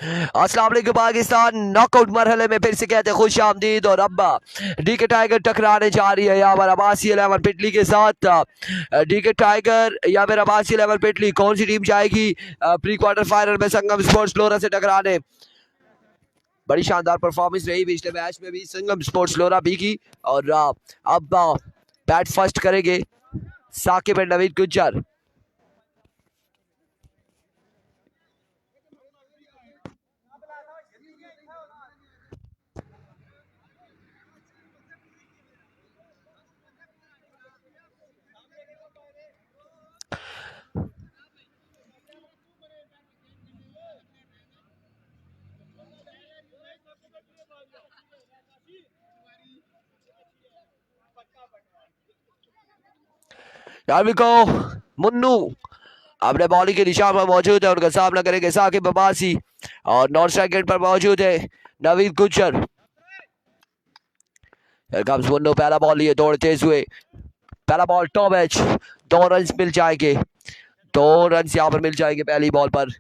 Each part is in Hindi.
अस्सलाम वालेकुम पाकिस्तान। नॉकआउट मरहले में फिर से कहते हैं खुश आमदीद। और अब डीके टाइगर टकराने जा रही है यहाँ पर अब्बासी 11 पिटली के साथ। डीके टाइगर या फिर अब्बासी 11 पिटली, कौन सी टीम जाएगी प्री क्वार्टर फाइनल में संगम स्पोर्ट्स लोरा से टकराने? बड़ी शानदार परफॉर्मेंस रही पिछले मैच में भी संगम स्पोर्ट्स लोरा भी की। और अब बैट फर्स्ट करेंगे साकिब एंड नवीद गुज्जर। मुन्नू अपने बॉलिंग के निशान पर मौजूद है, उनका सामना करेंगे साकिब अब्बासी। और नॉन स्ट्राइक एंड पर मौजूद है नवीद गुज्जर। मुन्नू पहला बॉल लिए दौड़ तेज हुए, पहला बॉल टॉप एज, 2 रन मिल जाएंगे, 2 रन यहाँ पर मिल जाएंगे पहली बॉल पर।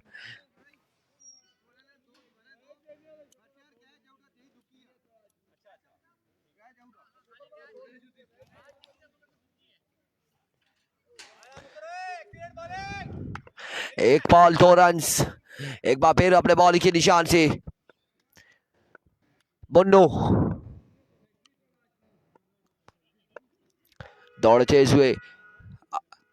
एक बॉल 2 रन। एक बार फिर अपने बॉलिंग के निशान से मुन्नू दौड़ तेज हुए।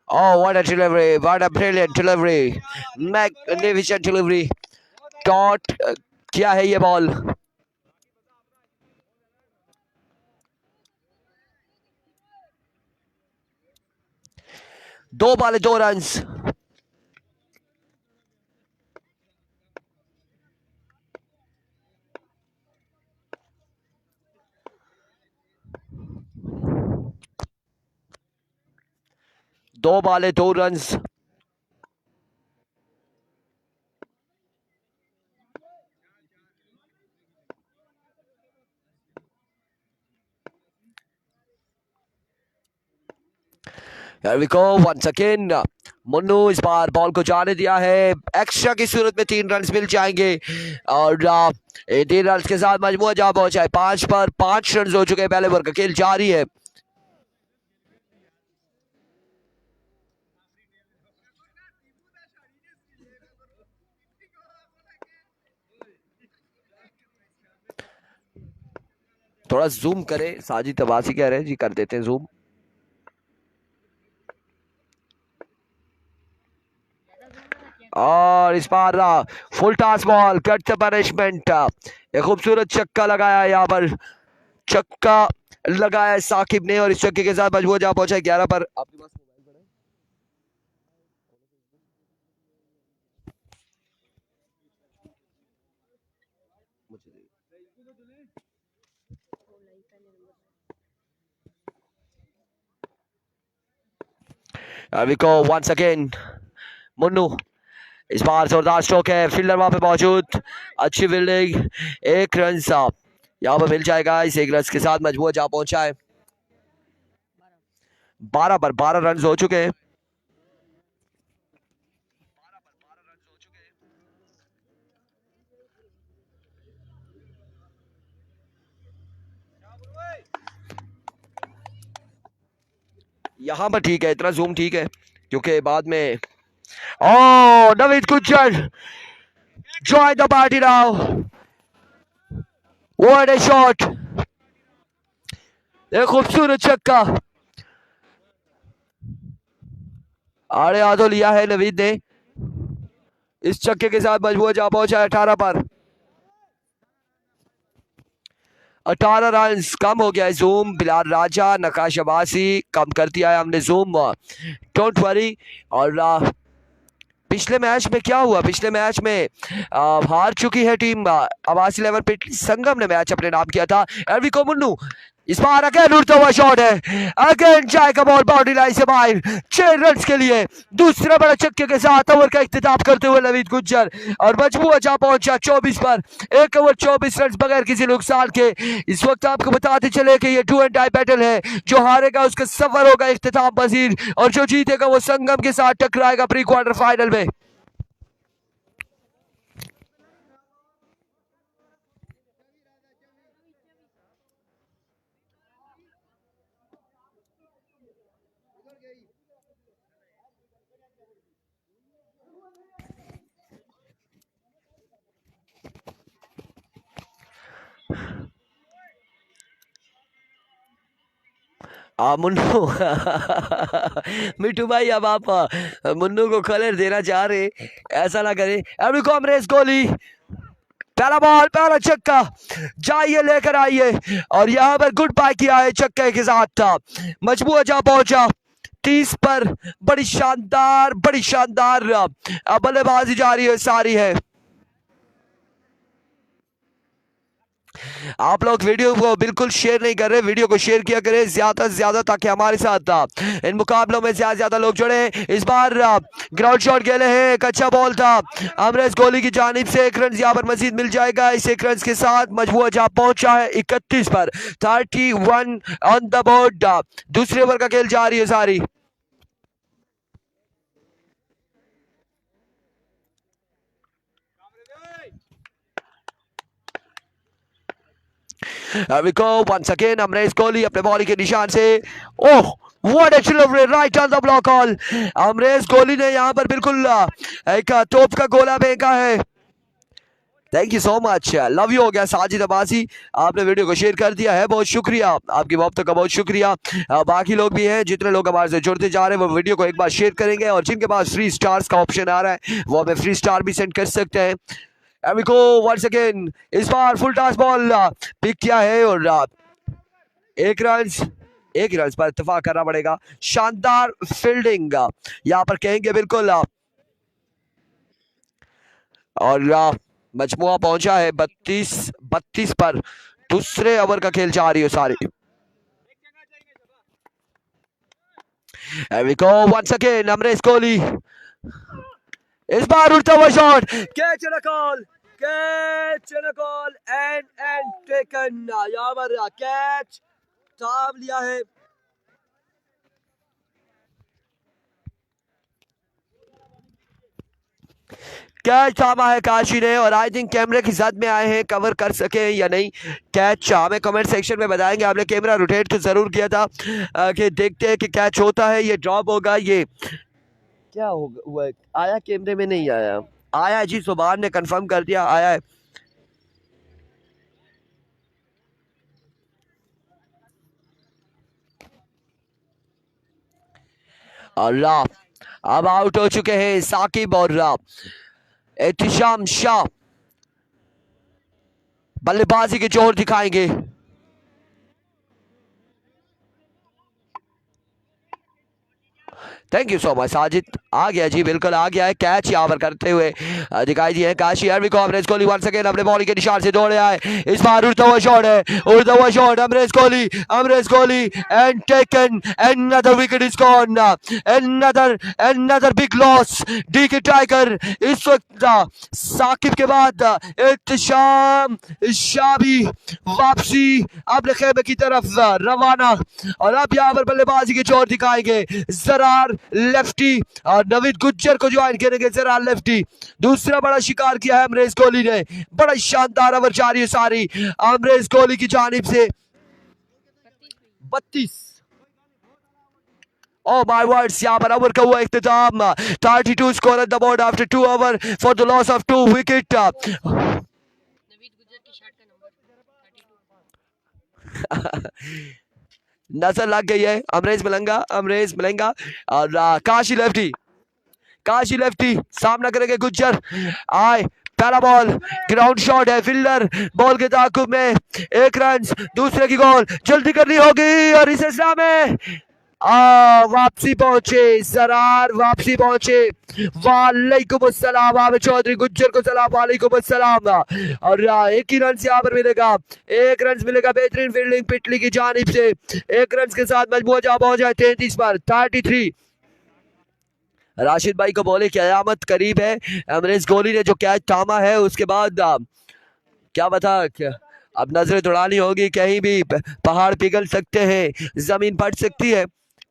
Oh, what a delivery! What a brilliant delivery! Magnificent delivery! Dot क्या है ये बॉल? दो बॉल 2 रन। दो ball 2 run. Here we go once again. Munnu इस बार बॉल को जाने दिया है, एक्स्ट्रा की सूरत में 3 रन मिल जाएंगे। और 3 रन के साथ मजमूआ जहां पहुंचा है 5 पर 5 रन हो चुके हैं। पहले ओवर का खेल जारी है। थोड़ा जूम करें, साजिद अब्बासी कह रहे हैं जी, कर देते हैं जूम। और इस बार full toss ball, cut the punishment. एक खूबसूरत छक्का लगाया यहाँ पर, छक्का लगाया साकिब ने और इस छक्के के साथ मजबूत जहां पहुंचा 11 पर। आपके पास विको वंस अगेन मुन्नू, इस बार जोरदार स्ट्रोक है, फील्डर वहां पे मौजूद, अच्छी फील्डिंग, 1 रन यहाँ पर मिल जाएगा। इस 1 रन के साथ मजबूत जहां पहुंचा है 12 पर 12 रन हो चुके हैं। यहाँ पर ठीक है, इतना जूम ठीक है, क्योंकि बाद में Naveed Gujjar join the party now. What a shot! एक खूबसूरत छक्का, आड़े हाथों लिया है नवीद ने। इस छक्के के साथ मजबूत जहां पहुंचा है 18 पर 18 रन। कम हो गया है जूम, बिलाल राजा, नकाश अब्बासी, कम कर दिया है हमने जूम, डोंट वरी। और पिछले मैच में क्या हुआ? पिछले मैच में हार चुकी है टीम अब्बासी 11 पिटली, संगम ने मैच अपने नाम किया था। एरविको मुन्नू, इस बार अगेन उड़ता हुआ शॉट है, अगेन जाएगा बॉल बाउंड्री लाइन से बाहर, 6 रन के लिए दूसरा बड़ा छक्के के साथ ओवर का इख्तिताम करते हुए नवीद गुज्जर। और मजबूत जहां पहुंचा 24 पर 1 ओवर 24 रन बगैर किसी नुकसान के। इस वक्त आपको बताते चले कि ये 2 एंड डाई बैटल है, जो हारेगा उसका सफर होगा इख्तिताम पजीर, और जो जीतेगा वो संगम के साथ टकराएगा प्री क्वार्टर फाइनल में। मुन्नू मिट्टू भाई, अब आप मुन्नू को कलर देना चाह रहे, ऐसा ना करें। अभी कांग्रेस गोली, पहला बॉल, पहला छक्का, जाइए लेकर आइए। और यहाँ पर गुड बाय किया है छक्के के साथ था। मजबूर जा पहुंचा 30 पर। बड़ी शानदार बल्लेबाजी जारी है सारी है। आप लोग वीडियो को बिल्कुल शेयर नहीं कर रहे, वीडियो को शेयर किया करें ज्यादा से ज्यादा, ताकि हमारे साथ इन मुकाबलों में ज्यादा से ज्यादा लोग जुड़े। इस बार ग्राउंड शॉट खेले हैं, एक अच्छा बॉल था अमरेश कोहली की जानिब से। 1 रन यहाँ पर मजीद मिल जाएगा। इस 1 रन के साथ मजबूर जहां पहुंचा है 31 पर, 31 ऑन द बोर्ड। दूसरे ओवर का खेल जारी है सारी। Here we go once again. Amresh Kohli अपने बॉलिंग के निशान से, ओह what a delivery, right on the block all. Amresh Kohli ने यहां पर बिल्कुल एक तोप का गोला फेंका है। Thank you so much, love you हो गया साजिद अब्बासी, आपने वीडियो को शेयर कर दिया है, बहुत शुक्रिया आपकी मोहब्बत का, बहुत शुक्रिया। बाकी लोग भी हैं, जितने लोग हमारे से जुड़ते जा रहे हैं वो वीडियो को एक बार शेयर करेंगे, और जिनके पास फ्री स्टार्स का ऑप्शन आ रहा है वो हमें फ्री स्टार भी सेंड कर सकते हैं। एमिको वंस अगेन, इस बार फुल टॉस बॉल पिक किया है, और 1 रन पर इत्तेफाक करना पड़ेगा। शानदार फील्डिंग यहाँ पर कहेंगे बिल्कुल। और मजमुआ पहुंचा है 32 पर। दूसरे ओवर का खेल जारी है सारी। Here we go once again, Amresh Kohli, इस बार उड़ता हुआ shot, catch and call, catch and call and taken. यहाँ पर कैच थाम लिया है। कैच थामा है काशी ने, और आई थिंक कैमरे की जद में आए हैं, कवर कर सके या नहीं कैच हमें कमेंट सेक्शन में बताएंगे। आपने कैमरा रोटेट तो जरूर किया था कि देखते हैं कि कैच होता है, ये ड्रॉप होगा, ये क्या होगा, हुआ आया कैमरे में, नहीं आया, आया जी, सुभान ने कंफर्म कर दिया आया है। अल्लाह, अब आउट हो चुके हैं साकिब और एहतिशाम शाह, बल्लेबाजी के जोर दिखाएंगे। Thank you so much Sajid, आ गया जी, बिल्कुल आ गया है। कैच यहाँ पर करते हुए दिखाई दिए हैं काशी। अमरेश कोहली वंस अगेन अपने बॉलिंग के निशान से दौड़े आए, इस बार उड़ता हुआ शॉट है, उड़ता हुआ shot, Amresh Kohli and taken, another wicket is gone, another big loss. D K tiger इस वक्त साकिब के बाद इत्तिशाम शाह भी वापसी अपने खेमे की तरफ रवाना, और अब यहाँ पर बल्लेबाजी के जोर दिखाएंगे जरार लेफ्टी, और नवीद गुज्जर को ज्वाइन करेंगे जरार लेफ्टी। दूसरा बड़ा शिकार किया है अमरेश कोहली ने, बड़ा शानदार ओवर जारी है सारी अमरेश कोहली की जानिब से। 32, Oh my words, यहाँ पर ओवर का हुआ इख्तिताम। 32 score at the board after 2 over for the loss of 2 wicket. नजर लग गई है अमरेश मलंगा और काशी लेफ्टी सामना करेंगे गुज्जर। आए, पहला बॉल, ग्राउंड शॉट है, फील्डर बॉल के ताकुब में, 1 रन, दूसरे की गोल, जल्दी करनी होगी, और इस सिलसिला में वापसी पहुंचे जरार, वापसी पहुंचे। वालेकुम अस्सलाम आबिद चौधरी, गुज्जर को सलाम, वालेकुम अस्सलाम। और 1 ही रन यहाँ पर मिलेगा, 1 रन मिलेगा बेहतरीन फील्डिंग पिटली की जानिब से। 1 रन के साथ मजबूर जा पहुंचा है 33 पर, 33। राशिद भाई को बोले कयामत करीब है। अमरेश कोहली ने जो कैच थामा है उसके बाद क्या बता, अब नजरें दौड़ानी होगी, कहीं भी पहाड़ पिघल सकते हैं, जमीन फट सकती है,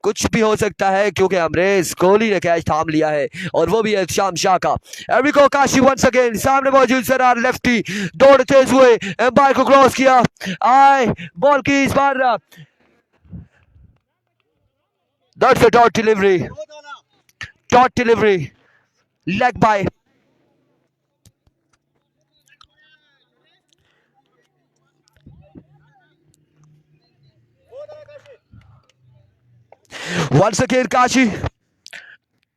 कुछ भी हो सकता है, क्योंकि अमरेश कोहली ने कैच थाम लिया है, और वो भी शाम शाह का। एरिको काशी वंस अगेन, सामने मौजूद सरार लेफ्टी दौड़ तेज हुए, एम्पायर को क्रॉस किया, आए बॉल की, इस बार that's a dot delivery, leg bye. Once again Kashi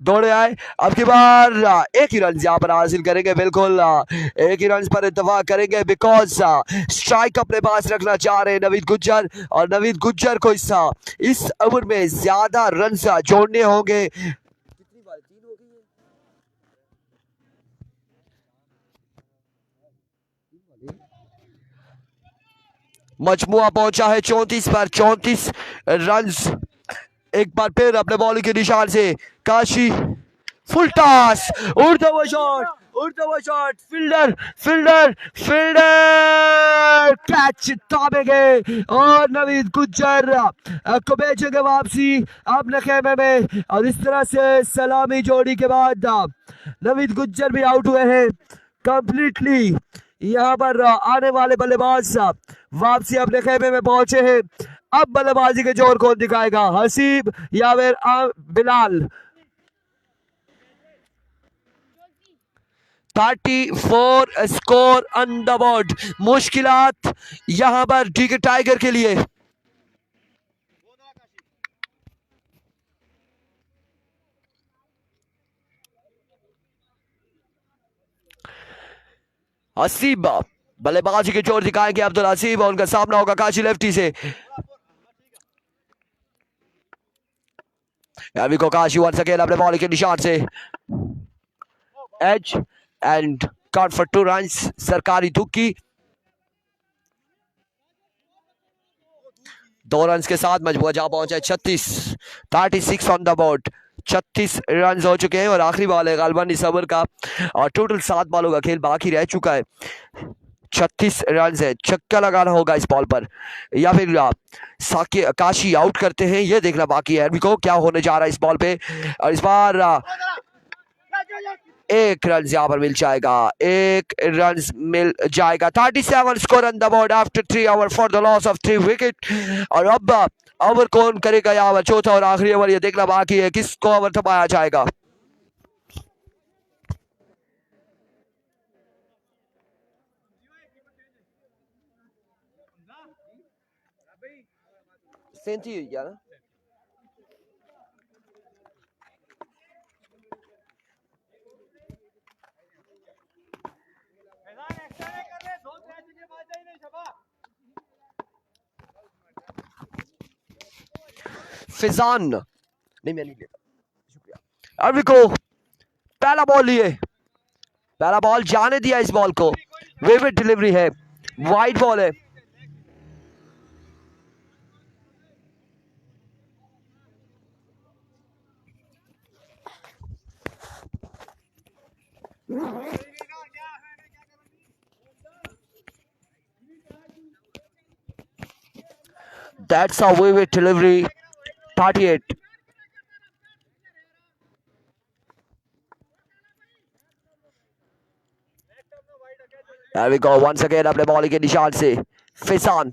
दौड़े आए। अब की बार एक ही रन यहाँ पर हासिल करेंगे, बिल्कुल एक ही रन पर इत्तेफाक करेंगे, बिकॉज स्ट्राइक अपने पास रखना चाह रहे हैं नवीद गुज्जर, और नवीद गुज्जर को इस ओवर में ज्यादा रन जोड़ने होंगे। कितनी बार 3 हो गई है? मजमुआ पहुंचा है 34 पर, 34 रन। एक बार फिर अपने बॉलिंग के निशान से काशी, फुल टॉस, उड़ता हुआ शॉट, उड़ता हुआ shot, fielder fielder fielder catch ताबे गए, और नवीद गुज्जर को भेजेंगे वापसी अपने खेमे में। और इस तरह से सलामी जोड़ी के बाद नवीद गुज्जर भी आउट हुए हैं कंप्लीटली। यहाँ पर आने वाले बल्लेबाज वापसी अपने खेमे में पहुंचे हैं। अब बल्लेबाजी के जोर कौन दिखाएगा, हसीब या फिर Bilal? 34 score on the board. मुश्किलात यहां पर डीके टाइगर के लिए। हसीब बल्लेबाजी के जोर दिखाएंगे अब्दुल हसीब, और उनका सामना होगा काशी लेफ्टी से। अभी को काशी वंस अगेन अपने बॉलिंग के निशान से edge and count for 2 runs. सरकारी तुक्की 2 रन के साथ मजबूर जहां पहुंचा 36 ऑन द बोर्ड। 36 रन हो चुके हैं और आखिरी बॉल है गालबन इस ओवर का, और टोटल 7 बॉलों का खेल बाकी रह चुका है। 36 रन है, छक्का लगाना होगा इस बॉल पर, या फिर काशी आउट करते हैं, ये देखना बाकी है को क्या होने जा रहा है इस बॉल पे। और इस बार 1 रन यहाँ पर मिल जाएगा, 1 रन मिल जाएगा। 37 score on the board after 3 over for the loss of 3 wicket. और अब ओवर कौन करेगा यहाँ पर, चौथा और आखिरी ओवर, ये देखना बाकी है किसको ओवर थमाया जाएगा। सेंटी हुई क्या ना? फिजान नहीं, मैं नहीं लेता, शुक्रिया। अभी को पहला बॉल लिए, पहला बॉल जाने दिया इस बॉल को, विविड डिलीवरी है, वाइड बॉल है। That's a vivid delivery. 38. There we go once again अपने बॉलिंग के निशान से फिसान,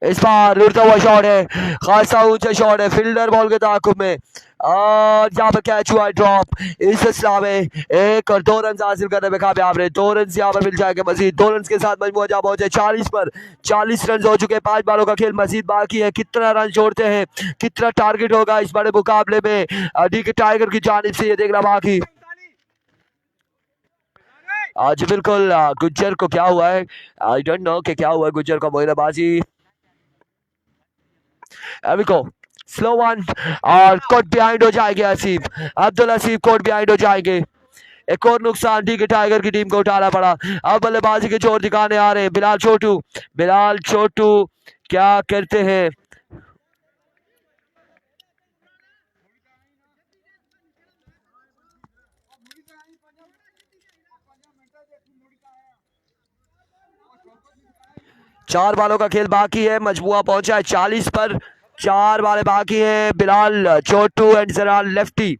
इस बार उड़ता हुआ शॉट है, खासा ऊंचा शॉट है, फील्डर बॉल के ताकुब में, और यहाँ पर कैच हुआ है ड्रॉप। इस सिलसिला में 1 और 2 रन हासिल करने में कामयाब रहे। 2 रन यहाँ पर मिल जाएंगे मजीद, 2 रन के साथ मजमूआ जहाँ पहुंचे 40 पर। 40 रन हो चुके हैं, 5 बालों का खेल मजीद बाकी है। कितना रन जोड़ते हैं, कितना टारगेट होगा इस बड़े मुकाबले में डीके टाइगर की जानिब से, ये देखना बाकी। आज बिल्कुल गुज्जर को क्या हुआ है, आई डोंट नो कि क्या हुआ है गुज्जर को, मोइनाबाजी। अभी को स्लो वन, और कोट बिहाइंड हो जाएंगे हसीब, अब्दुल हसीब कोट बिहाइंड हो जाएंगे। एक और नुकसान डीके टाइगर की टीम को उठाना पड़ा। अब बल्लेबाजी के जोर दिखाने आ रहे हैं बिलाल छोटू। बिलाल छोटू क्या करते हैं, चार बालों का खेल बाकी है, मजमुआ पहुंचा है 40 पर, 4 बालें बाकी हैं। बिलाल छोटू एंड जराल लेफ्टी।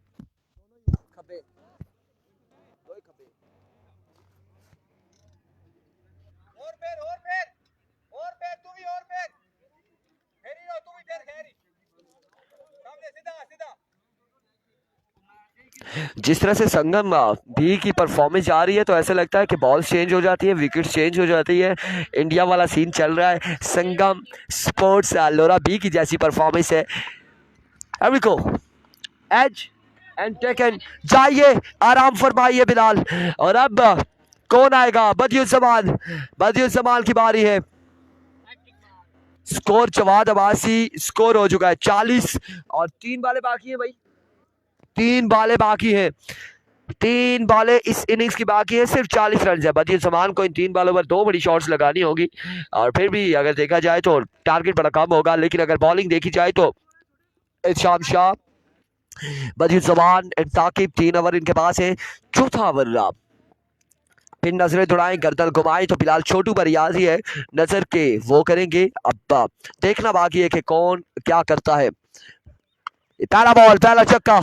जिस तरह से संगम भी की परफॉर्मेंस जा रही है, तो ऐसा लगता है कि बॉल चेंज हो जाती है, विकेट चेंज हो जाती है, इंडिया वाला सीन चल रहा है। संगम स्पोर्ट्स लोरा बी की जैसी परफॉर्मेंस है। एवरी को एज एंड टेकन, जाइए आराम फरमाइए बिलाल। और अब कौन आएगा? बदियुज्जमान की बारी है। स्कोर जवाद अब्बासी, स्कोर हो चुका है 40 और 3 बालें बाकी है भाई, 3 बालें बाकी है, 3 बालें इस इनिंग्स की बाकी है, सिर्फ 40 रन है। बदियुज्जमान को इन 3 बालों पर 2 बड़ी शॉट्स लगानी होगी और फिर भी अगर देखा जाए तो टारगेट बड़ा कम होगा, लेकिन अगर बॉलिंग देखी जाए तो इरशाद शाह, बदियुज्जमान एंड साकिब 3 ओवर इनके पास है। चौथा ओवर फिर नजरें दौड़ाएं, गर्दन घुमाएं तो बिलाल छोटू पर याजी है नजर के वो करेंगे। अब देखना बाकी है कि कौन क्या करता है। पहला बॉल, पहला छक्का,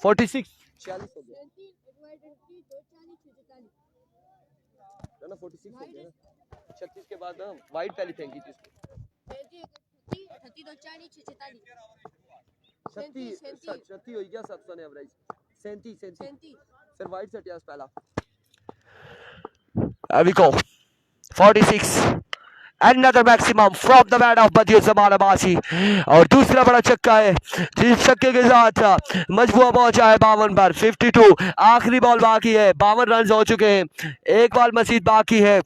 46 46 हो गया ना, 46 हो गया ना, 36 के बाद ना वाइड पहली फेंकी थी उसको, 36 हो गया 700 एवरेज, 37 फिर वाइड सटिया पहला। There we go, 46 another maximum from the man of बदियुज्जमान Abbasi. और दूसरा बड़ा छक्का है, जिस छक्के के साथ मजबूआ पहुंचा है 52 पर। 52 आखिरी बॉल बाकी है, 52 रन हो चुके हैं, एक बॉल मजीद बाकी है।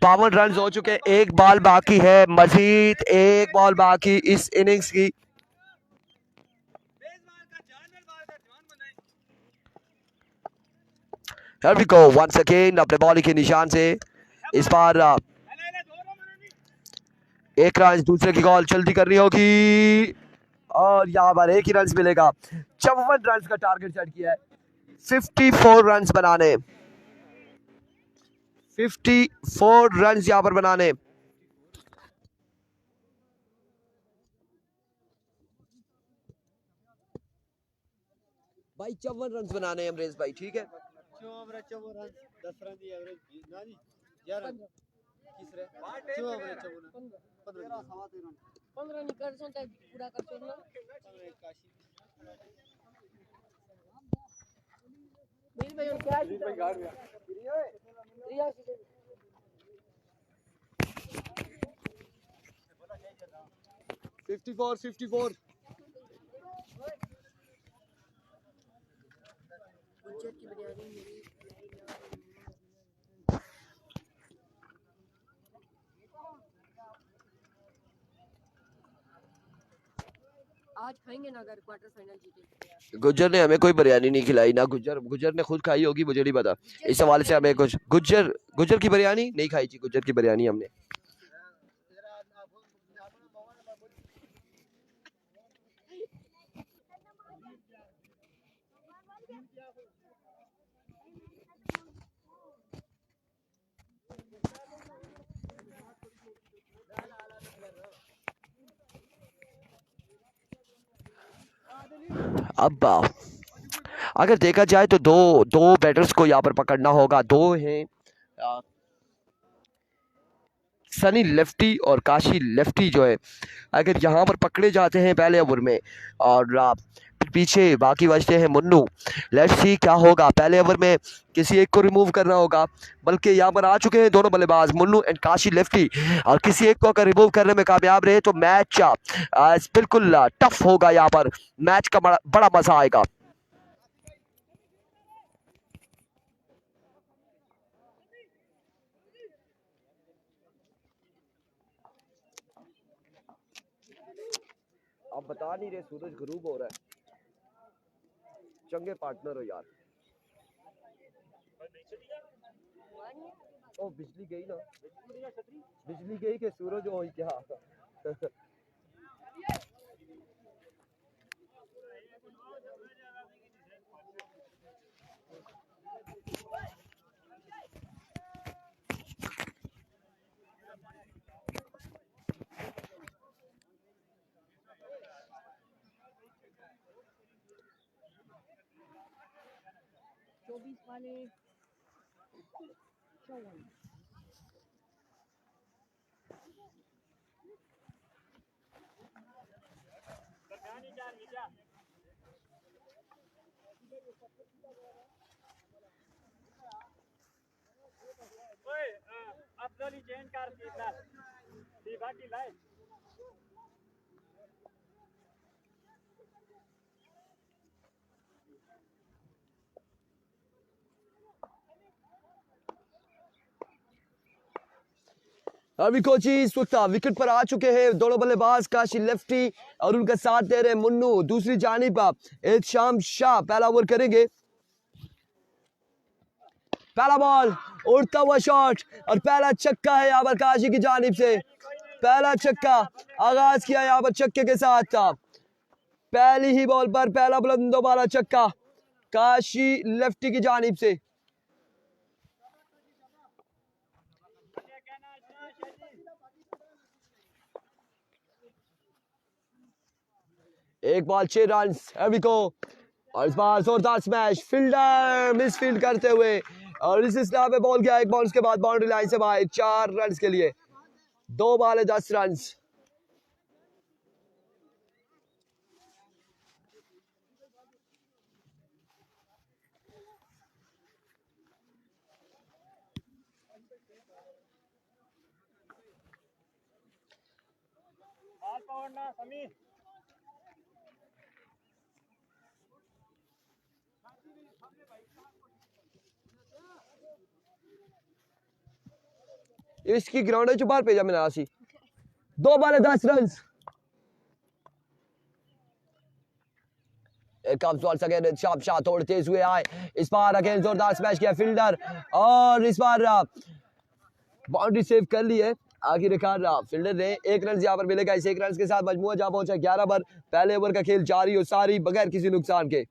52 रन हो चुके हैं, एक बॉल बाकी है, मजीद एक बॉल बाकी इस इनिंग्स की। Here we go once again, अपने बॉलिंग के निशान से इस बार एक रन, दूसरे की कॉल जल्दी करनी होगी और यहाँ पर एक ही रन मिलेगा। 54 रन का टारगेट सेट किया है, 54 रन बनाने, 54 रन यहाँ पर बनाने। भाई 54 रन बनाने हैं अमरेज भाई, ठीक है? 54 रन, 10 रन की एवरेज ना जी, 11 तीसरे 54 15 15 निकल सकता है पूरा कर सकना 81 भाई और क्या भाई गाड़ गया 54 आज खाएंगे ना अगर क्वार्टर फाइनल जीते। गुज्जर ने हमें कोई बिरयानी नहीं खिलाई ना, गुज्जर ने खुद खाई होगी, मुझे नहीं पता, इस हवाले से हमें कुछ। गुज्जर की बिरयानी नहीं खाई थी, गुज्जर की बिरयानी हमने। अब अगर देखा जाए तो दो बैटर्स को यहाँ पर पकड़ना होगा, दो हैं सनी लेफ्टी और काशी लेफ्टी जो है, अगर यहाँ पर पकड़े जाते हैं पहले ओवर में और पीछे बाकी बचते हैं मुन्नू, लेट्स सी क्या होगा। पहले ओवर में किसी एक को रिमूव करना होगा, बल्कि यहाँ पर आ चुके हैं दोनों बल्लेबाज मुन्नू एंड काशी लेफ्टी, और किसी एक को अगर रिमूव करने में कामयाब रहे तो मैच बिल्कुल टफ होगा, यहाँ पर मैच का बड़ा मजा आएगा। आप बता नहीं रहे, सूरज गरूब हो रहा है, चंगे पार्टनर हो यार। ओ बिजली गई ना, बिजली गई कि सूरज हो क्या? वाले अभी कोची इस वक्त विकेट पर आ चुके हैं दोनों बल्लेबाज काशी लेफ्टी और उनका साथ दे रहे मुन्नू। दूसरी जानिब एहतशाम शाह पहला ओवर करेंगे। पहला बॉल, उड़ता हुआ शॉट और पहला छक्का है यहाँ पर काशी की जानिब से। पहला छक्का आगाज किया यहाँ पर छक्के के साथ था। पहली ही बॉल पर पहला बुलंदो वाला छक्का काशी लेफ्टी की जानिब से। एक बॉल 6 रन को और इस बार जोरदार स्मैश, फील्डर मिसफील्ड करते हुए और इस स्लैब पे बॉल गया एक बाउंस के बाद बाउंड्री लाइन से बाहर। 4 रन के लिए 2 बॉल 10 रन। इसकी ग्राउंड है बाहर भेजा मैंने आसी। 2 ball 10 run. Comes once again sharp shot थोड़े तेज हुए आए। इस बार अगेन जोरदार स्मैश किया फील्डर और इस बार बाउंड्री सेव कर ली है। आखिरकार फील्डर ने 1 रन यहाँ पर मिलेगा। इस 1 रन के साथ मजमूआ जहां पहुंचा 11 पर। पहले ओवर का खेल जारी और सारी बगैर किसी नुकसान के।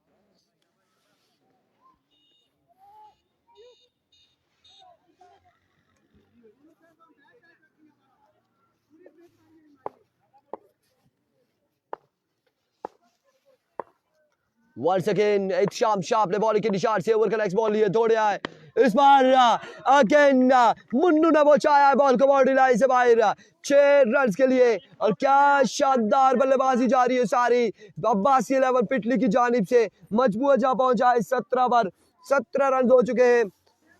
Once again, Sham Sharp ने बॉल के निशान से ओवर का नेक्स्ट बॉल लिए दौड़े आए। इस बार अगेन मुन्नू ने पहुंचाया बॉल को बाउंड्री लाइन से बाहर। 6 रन के लिए और क्या शानदार बल्लेबाजी जारी है सारी अब्बासी 11 पिटली की जानिब से। मजबूर जहां पहुंचा है 17 पर 17 रन हो चुके हैं।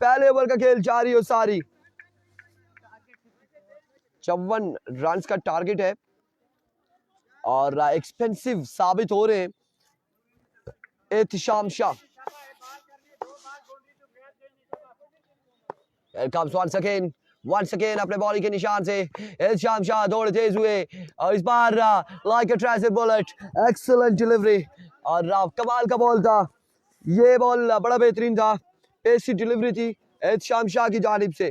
पहले ओवर का खेल जारी हो सारी। 54 रन का टारगेट है और एक्सपेंसिव साबित हो रहे हैं एहतशाम शाह। once again अपने बॉल के निशान से एहतशाम शाह दौड़ तेज हुए और इस बार like a tracer bullet excellent delivery और कमाल का बॉल था ये। बॉल बड़ा बेहतरीन था, पेसी डिलीवरी थी एहतशाम शाह की जानिब से।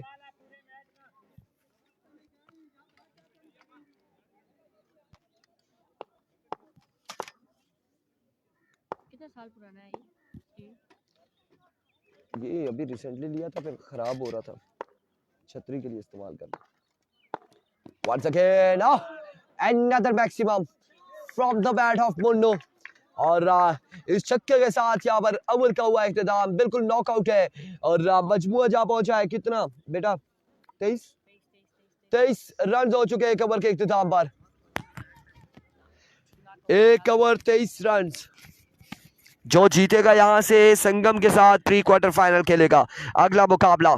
कितने साल पुराना है ये अभी रिसेंटली लिया था, फिर खराब हो रहा था, छतरी के लिए इस्तेमाल करना। Once again, another maximum from the bat of Munnu और इस छक्के के साथ यहाँ पर अव्वल का हुआ इख्तिताम। बिल्कुल नॉकआउट है और मजमूआ जहाँ पहुंचा है कितना बेटा 23 रन हो चुके हैं 1 ओवर के इख्तिताम पर। 1 ओवर 23 रन। जो जीतेगा यहां से संगम के साथ प्री क्वार्टर फाइनल खेलेगा अगला मुकाबला।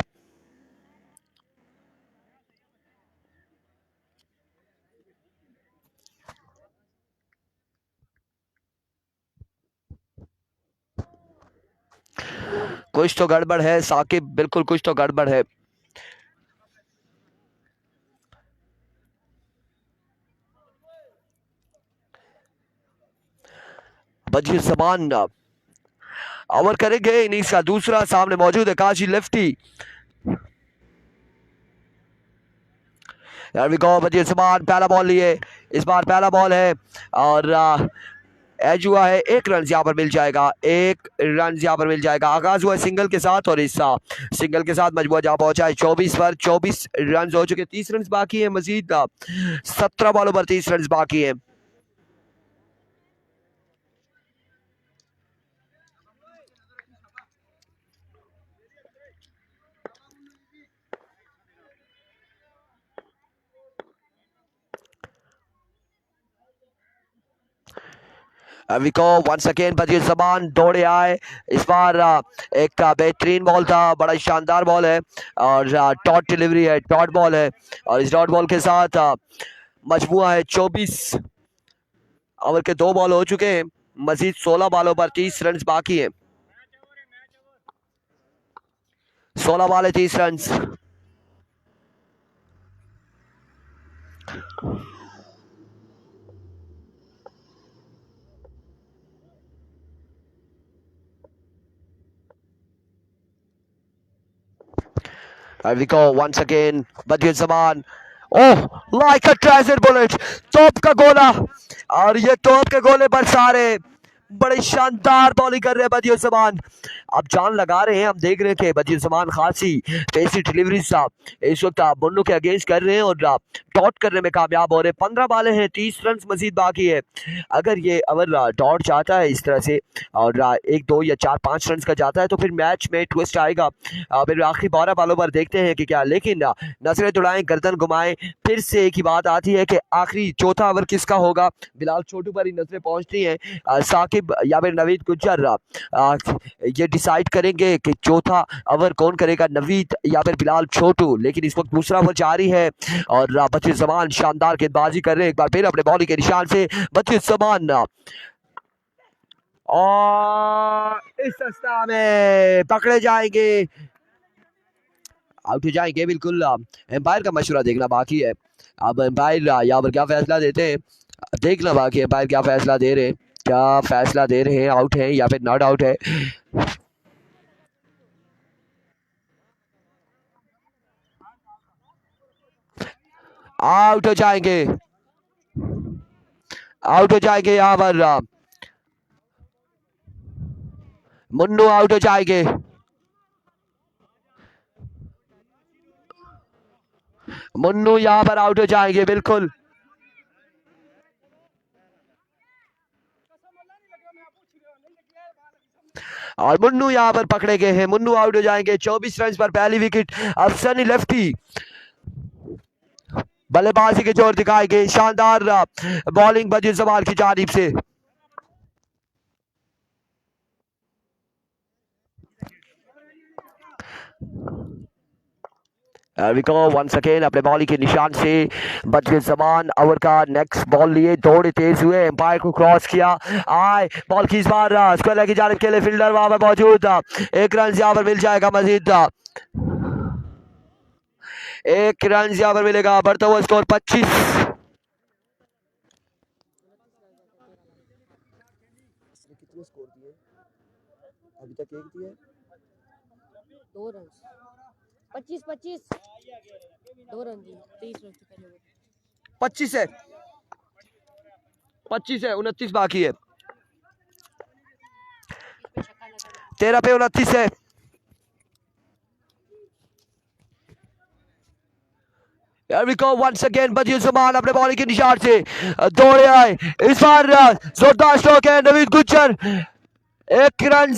कुछ तो गड़बड़ है साकिब, बिल्कुल कुछ तो गड़बड़ है। बजीर जमान ओवर करेंगे इनिंग्स का दूसरा। सामने मौजूद है काशी लेफ्टी। बजीर जमान पहला बॉल लिए। इस बार पहला बॉल है और एज हुआ है 1 रन यहाँ पर मिल जाएगा। 1 रन यहाँ पर मिल जाएगा। आगाज हुआ सिंगल के साथ और इस सिंगल के साथ मजबूत जहाँ पहुंचा है 24 पर 24 रन हो चुके। 30 रन बाकी है मजीद 17 बॉलों पर 30 रन बाकी है। विको वंस अगेन बदियुज्जमान दौड़े आए। इस बार एक बेहतरीन बॉल था, बड़ा शानदार बॉल है और डॉट डिलीवरी है, डॉट बॉल है और इस डॉट बॉल के साथ मजमुआ है 24 ओवर के 2 बॉल हो चुके हैं। मजीद 16 बॉलों पर 30 रन बाकी है। 16 बॉल है 30 run. And we go once again. Badiuzzaman, oh like a tracer bullet, तोप का गोला और ये तोप के गोले पर सारे बड़े शानदार बॉलिंग कर रहे हैं बदियुज्जमान। अब जान लगा रहे हैं, हम देख रहे थे बदियुज्जमान खासी पेसी डिलीवरी साहब इस वक्त मुन्नू के अगेंस्ट कर रहे हैं और डॉट करने में कामयाब हो रहे हैं। 15 बालें हैं, 30 रन मजीद बाकी है। अगर ये ओवर डॉट जाता है इस तरह से और 1 2 या 4 5 रन का जाता है तो फिर मैच में ट्विस्ट आएगा। फिर आखिरी 12 बालों पर देखते हैं कि क्या, लेकिन नजरें दौड़ाएं, गर्दन घुमाएं, फिर से एक ही बात आती है कि आखिरी चौथा ओवर किसका होगा। बिलाल छोटू पर ही नजरें पहुंचती हैं। साकिब या फिर नवीद गुज्जर ये डिसाइड करेंगे कि चौथा ओवर कौन करेगा, नवीद या फिर बिलाल छोटू। लेकिन इस वक्त दूसरा ओवर जारी है और बदियुज्जमान शानदार गेंदबाजी कर रहे हैं। एक बार फिर अपने बॉलिंग के निशान से बदियुज्जमान और इस रास्ता में पकड़े जाएंगे, आउट हो जाएंगे। बिल्कुल एम्पायर का मशवरा देखना बाकी है। अब एम्पायर यहाँ पर क्या फैसला देते हैं देखना बाकी है। एम्पायर क्या फैसला दे रहे हैं, क्या फैसला दे रहे हैं, आउट है या फिर नॉट आउट है। आउट हो जाएंगे, आउट हो जाएंगे यहाँ पर मुन्नू आउट हो जाएंगे। मुन्नू यहाँ पर आउट हो जाएंगे बिल्कुल। और मुन्नू यहाँ पर पकड़े गए हैं, मुन्नू आउट हो जाएंगे 24 रन पर पहली विकेट। अब सनी लेफ्टी बल्लेबाजी के जोर दिखाएंगे, शानदार बॉलिंग बदियुज्जमान की जानिब से। वंस अगेन अपने बॉलिंग के निशान से बदियुज्जमान ओवर का नेक्स्ट बॉल लिए, दौड़े तेज हुए, एम्पायर को क्रॉस किया, आए बॉल की इस बार स्क्वायर की जानिब के लिए फील्डर वहां पर मौजूद था। 1 रन यहाँ पर मिल जाएगा मजीद, 1 रन यहाँ पर मिलेगा, बढ़ता हुआ स्कोर 25। कितने स्कोर दिए अभी तक? एक दिए, 2 रन, 25 25 2 रन दिए 23 रन से पहले। 25 है, 25 है, 29 बाकी है। 13 पे 29 है। Here we go once again, बदियुज्जमान अपने बॉलिंग के निशान से दौड़े आए। इस बार जोरदार स्ट्रोक है, नवीद गुज्जर 1 रन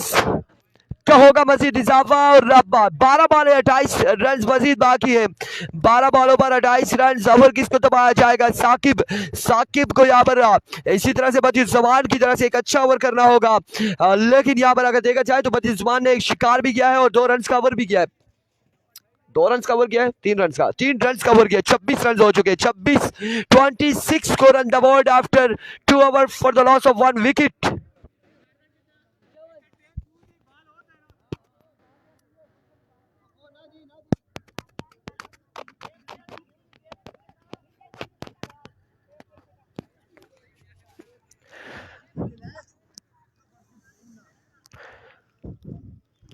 का होगा मजीद इजाफा और 12 बॉलें 28 रन मजीद बाकी है। 12 बॉलों पर 28 रन। ओवर किसको दबाया जाएगा? साकिब, साकिब को यहाँ पर इसी तरह से बदियुज्जमान की तरह से एक अच्छा ओवर करना होगा। लेकिन यहाँ पर अगर देखा जाए तो बदियुज्जमान ने एक शिकार भी किया है और 2 रन का ओवर भी किया है। 2 रन का ओवर किया है, 3 रन का, 3 रन का ओवर किया, 26 रन हो चुके हैं। 26 score on the board after 2 over for the loss of 1 wicket.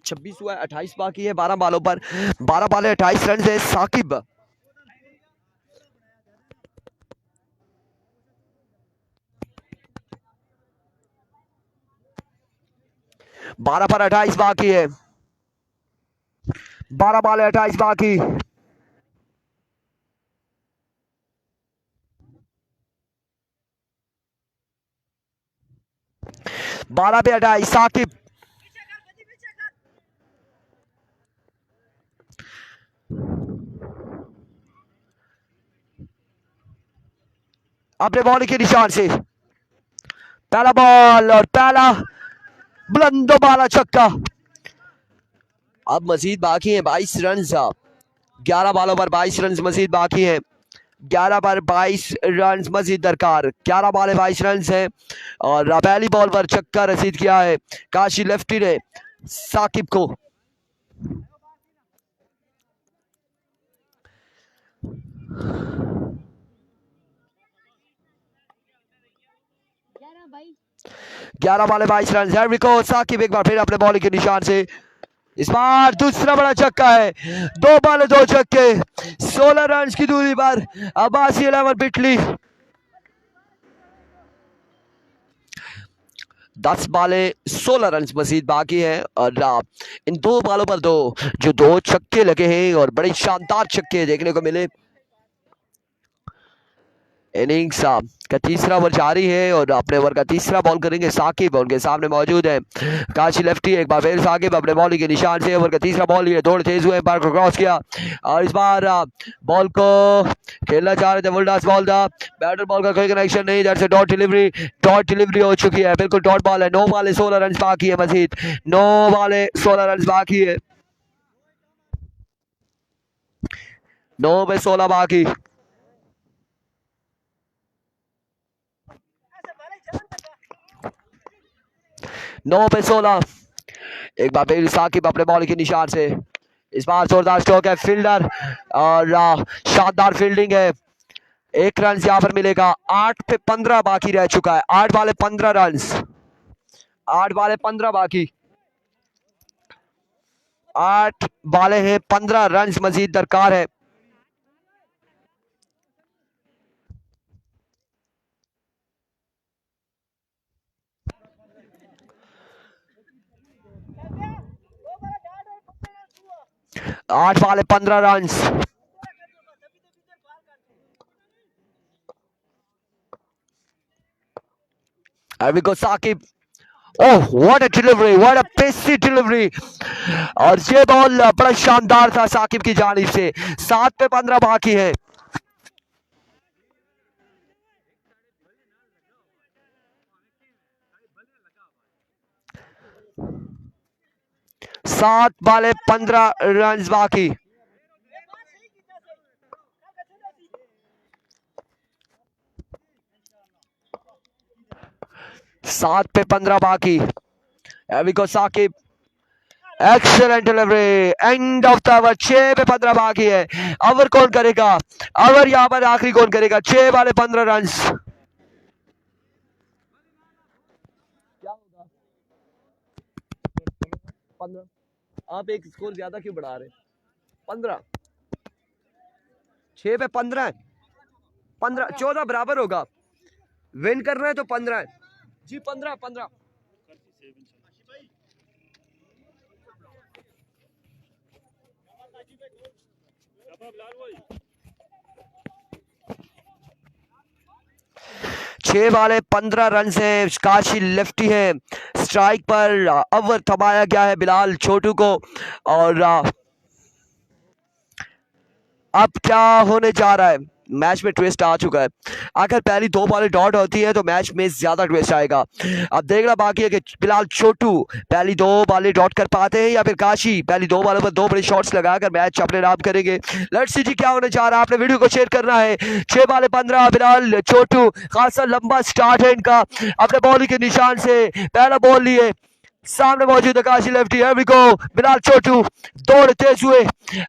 छब्बीस हुआ है, 28 बाकी है 12 बालों पर। 12 बाले 28 रन है। साकिब 12 पर 28 बाकी है, 12 बाले 28 बाकी। बारह पे 28 साकिब, अपने बॉलिंग के निशान से पहला बॉल और पहला बुलंदो बाला छक्का। अब मजीद बाकी है 22 रन। 11 बॉलों पर 22 रन मजीद बाकी हैं। 11 पर 22 रन मजीद दरकार। 11 बॉल 22 रन है और पहली बॉल पर छक्का रसीद किया है काशी लेफ्टी ने साकिब को। भाई 11 बॉल 22 रन। हैरिको साकिब एक बार फिर अपने बॉलिंग के निशान से। इस बार दूसरा बड़ा छक्का है। 2 बॉल 2 छक्के। 16 रन की दूरी पर अब्बासी 11 पिटली। 10 बाले 16 रन मजीद बाकी है और इन 2 बॉलों पर जो 2 छक्के लगे हैं और बड़े शानदार छक्के देखने को मिले। इनिंग्स का तीसरा ओवर जारी है और अपने ओवर का तीसरा बॉल करेंगे साकिब। उनके सामने मौजूद है काशी लेफ्टी। एक बार फिर साकिब अपने बॉलिंग के निशान से ओवर का तीसरा बॉल लिए। दौड़ तेज हुए, बार को क्रॉस किया और इस बार बॉल को खेलना चाह रहे थे। फुल बॉल था, बैटर बॉल का कोई कनेक्शन नहीं। इधर से डॉट डिलीवरी हो चुकी है। बिल्कुल डॉट बॉल है। 9 बॉल 16 रन बाकी है मजीद। 9 बॉल 16 रन बाकी है। 9 में 16 बाकी। 9 पे 16। एक बार फिर साकिब अपने बॉल के निशान से। इस बार जोरदार स्ट्रोक है, फील्डर और शानदार फील्डिंग है। 1 रन यहाँ पर मिलेगा। 8 पे 15 बाकी रह चुका है। 8 वाले 15 रन। 8 वाले 15 बाकी। 8 वाले हैं 15 रन मजीद दरकार है। आठ वाले 15 run. Here Sakib. Oh what a delivery, what a pacy delivery. और ये बॉल बड़ा शानदार था साकिब की जानिब से। 7 पे 15 बाकी है। 7 वाले 15 रन बाकी। 7 पे 15 बाकी। एविको Sakib excellent delivery. End of the over. 6 पे 15 बाकी है। ओवर कौन करेगा? ओवर यहां पर आखिरी कौन करेगा? 6 वाले 15 रन। क्या होगा? 15। आप एक स्कोर ज्यादा क्यों बढ़ा रहे? 15। 6 पे 15। 15 14 बराबर होगा। विन करना है तो 15 है जी। 15 15। 6 वाले 15 रन से काशी लेफ्टी है। स्ट्राइक पर ओवर थमाया गया है बिलाल छोटू को। और अब क्या होने जा रहा है? मैच में ट्विस्ट आ चुका है। अगर पहली 2 बॉलें डॉट होती है तो मैच में ज्यादा ट्विस्ट आएगा। अब देखना बाकी है कि बिलाल छोटू पहली 2 बॉलें डॉट कर पाते हैं या फिर काशी पहली 2 बॉलों पर 2 बड़े शॉट्स लगाकर मैच अपने नाम करेंगे। लेट्स सी जी क्या होने जा रहा है। आपने वीडियो को शेयर करना है। 6 वाले 15 बिलाल छोटू। खासा लंबा स्टार्ट है इनका अपने बॉलिंग के निशान से। पहला बॉल लिए, सामने मौजूद काशी लेफ्टी। को बिलाल छोटू दौड़ तेज हुए,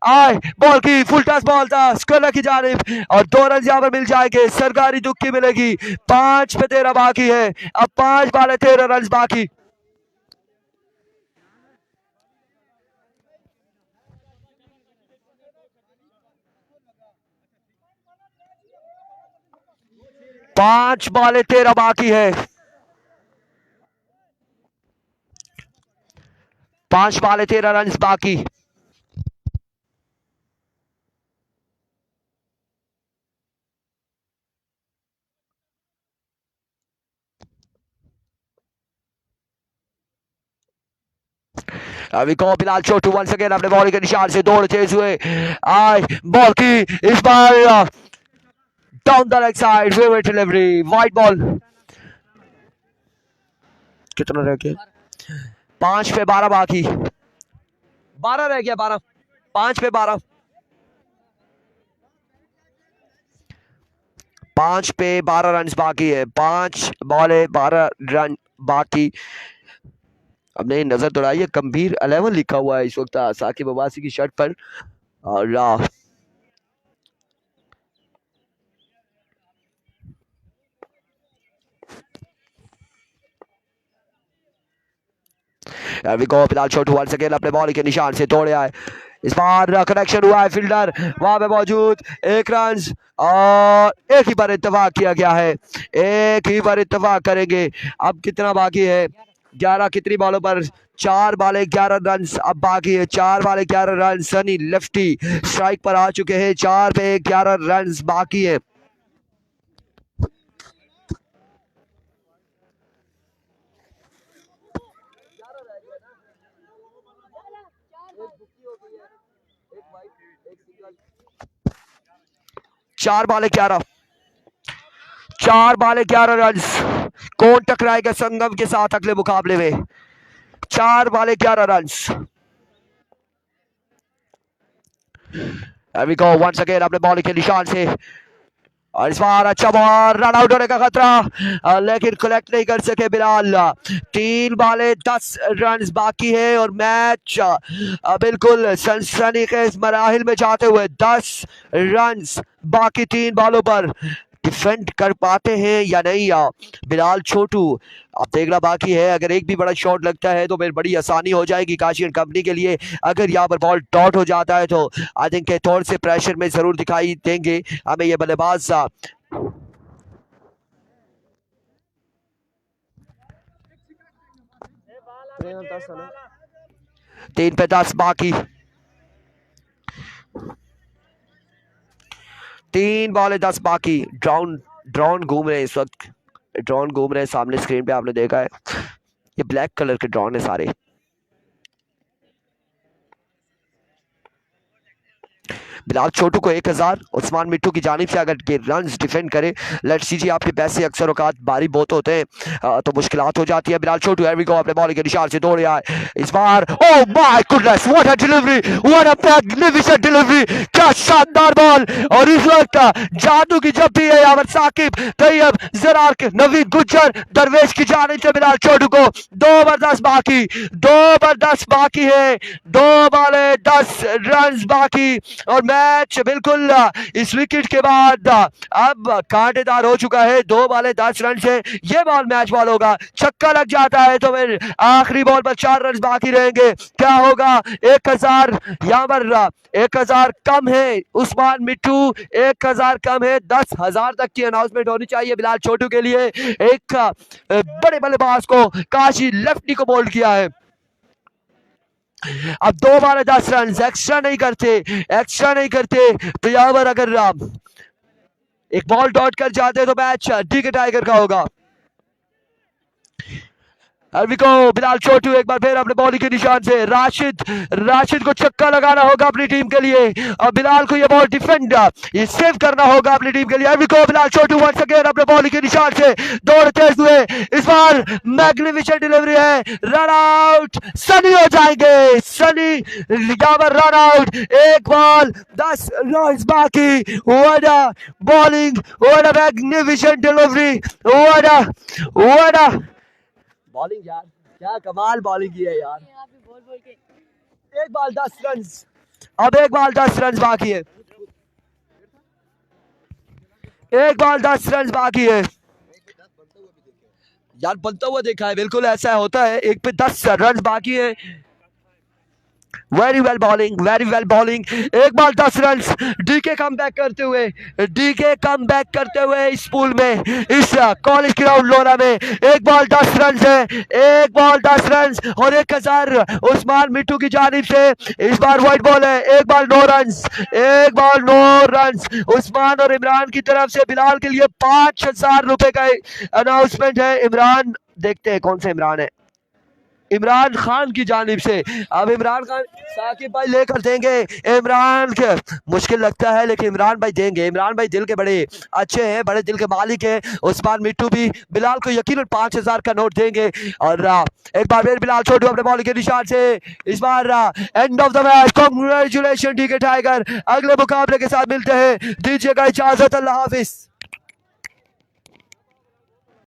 आए बॉल की फुल टच बॉल था स्क्वायर की जानिब और 2 रन यहां पर मिल जाएंगे। सरकारी दुक्की मिलेगी। 5 पे 13 बाकी है। अब 5 वाले 13 रन बाकी। पांच बॉले 13 बाकी है। 5 बॉले 13 रन बाकी। अभी को बिलाल छोटू वंस अगेन अपने बॉलिंग के निशान से दौड़ तेज हुए, आए बॉल की इस बार down the leg side, wet delivery, wide ball. कितना रह गया? 5 पे 12 बाकी, 12 रह गया, 12, 5 पे 12, 5 पे 12 रन बाकी है, 5 बॉले 12 रन बाकी। हमने नजर दौड़ाई है, गंभीर 11 लिखा हुआ है इस वक्त साकिब अब्बासी की शर्ट पर। और फिलहाल छोटू वंस अगेन अपने बॉल के निशान से तोड़े आए, इस बार कनेक्शन हुआ है, फील्डर वहां पे मौजूद, 1 रन और एक ही बार इत्तेफाक किया गया है, एक ही बार इत्तेफाक करेंगे। अब कितना बाकी है? 11 कितनी बॉलों पर? 4 बॉले 11 रन अब बाकी है, 4 बॉले 11 रन। सनी लेफ्टी स्ट्राइक पर आ चुके हैं, 4 पे 11 रन बाकी है। चार बॉले 11, 4 बॉले 11 रन। कौन टकराएगा संगम के साथ अगले मुकाबले में? 4 बॉले 11 रन। वंस अगेन अपने बॉल के निशान से, और इस बार अच्छा बॉल, रन आउट होने का खतरा, लेकिन कलेक्ट नहीं कर सके बिलाल। 3 बॉले 10 रन बाकी है और मैच बिल्कुल सनसनी के इस मराहिल में जाते हुए 10 रन बाकी 3 बॉलों पर। डिफेंड कर पाते हैं या नहीं बिलाल छोटू, अब देखना बाकी है। अगर एक भी बड़ा शॉट लगता है तो फिर बड़ी आसानी हो जाएगी काशी एंड कंपनी के लिए। अगर यहाँ पर बॉल डॉट हो जाता है तो आई थिंक थोड़े से प्रेशर में जरूर दिखाई देंगे हमें ये बल्लेबाज। 3 पे 10 बाकी, 3 बॉले 10 बाकी। ड्रोन घूम रहे हैं इस वक्त, ड्रोन घूम रहे हैं सामने स्क्रीन पे, आपने देखा है ये ब्लैक कलर के ड्रोन है सारे। बिलाल छोटू को 1000, उस्मान मिट्टू की जानिब से अगर ये रन डिफेंड करे, लेट्स सी जी, आपके पैसे अक्सर औकात भारी बहुत होते हैं तो मुश्किलात हो जाती है। बिलाल छोटू एवरी को अपने बॉल के निशान से दौड़ आए, इस बार oh my goodness what a delivery, what a magnificent delivery, क्या शानदार बॉल। और इस वक्त जादू की जब भी है यहाँ पर साकिब तैयब जरार के नवीद गुज्जर दरवेश की जानिब से बिलाल छोटू को 2 ओवर 10 बाकी, 2 ओवर 10 बाकी है, 2 बॉले 10 रन बाकी और मैच बिल्कुल इस विकेट के बाद अब कांटेदार हो चुका है। 2 बॉले 10 रन से ये बॉल मैच बॉल होगा, छक्का लग जाता है तो फिर आखिरी बॉल पर 4 रन बाकी रहेंगे। क्या होगा? 1000 यहाँ पर 1000 कम है, उस्मान मिट्टू 1000 कम है, 10,000 तक की अनाउंसमेंट होनी चाहिए बिलाल छोटू के लिए। एक बड़े बल्लेबाज को काशी लेफ्टी को बोल्ड किया है। अब 2 बार 10 रन, एक्स्ट्रा नहीं करते, एक्स्ट्रा नहीं करते तो यहाँ पर अगर एक बॉल डॉट कर जाते तो मैच डी के टाइगर का होगा। को बिलाल छोटू एक बार फिर अपने बॉलिंग के निशान से, राशिद को छक्का लगाना होगा अपनी टीम के लिए और बिलाल को ये बॉल डिफेंड ये सेव करना होगा अपनी टीम के लिए। को बिलाल छोटू वंस अगेन अपने बॉलिंग के निशान से दौड़ते हुए, इस बार मैग्निफिसेंट डिलीवरी है, रन आउट, सनी हो जाएंगे, सनी यहाँ पर रन आउट, 1 बॉल 10 रन बाकी। What a bowling, what a magnificent delivery, what a bowling यार, क्या कमाल बॉलिंग की है यार। एक बॉल 10 रन, अब 1 बॉल 10 रन बाकी है, 1 बॉल 10 रन बाकी है यार, बनता हुआ देखा है, बिल्कुल ऐसा होता है, 1 पे 10 रन बाकी है। Very well bowling, very well bowling, 1 ball 10 run. DK come back करते हुए, डीके कम बैक करते हुए इस पूल में, इस कॉलेज ग्राउंड लोरा में 1 बॉल 10 रन है, 1 बॉल 10 रन और 1000 उस्मान मिट्टू की जानिब से। इस बार व्हाइट बॉल है, 1 ball 9 run, 1 ball 9 run Usman और इमरान की तरफ से। बिलाल के लिए 5000 रुपए का अनाउंसमेंट है। इमरान, देखते हैं कौन सा इमरान है। इमरान खान की जानिब से। अब इमरान खान साकिब भाई लेकर देंगे इमरान के, मुश्किल लगता है लेकिन इमरान भाई देंगे। इमरान भाई दिल के बड़े अच्छे हैं, बड़े दिल के मालिक हैं। उस्मान मिट्टू भी बिलाल को यकीनन 5000 का नोट देंगे। और एक बार फिर बिलाल छोटू अपने बॉल के निशान से इस बार end of the match. Congratulation D K tiger, अगले मुकाबले के साथ मिलते हैं, दीजिएगा इजाजत, अल्लाह हाफिज।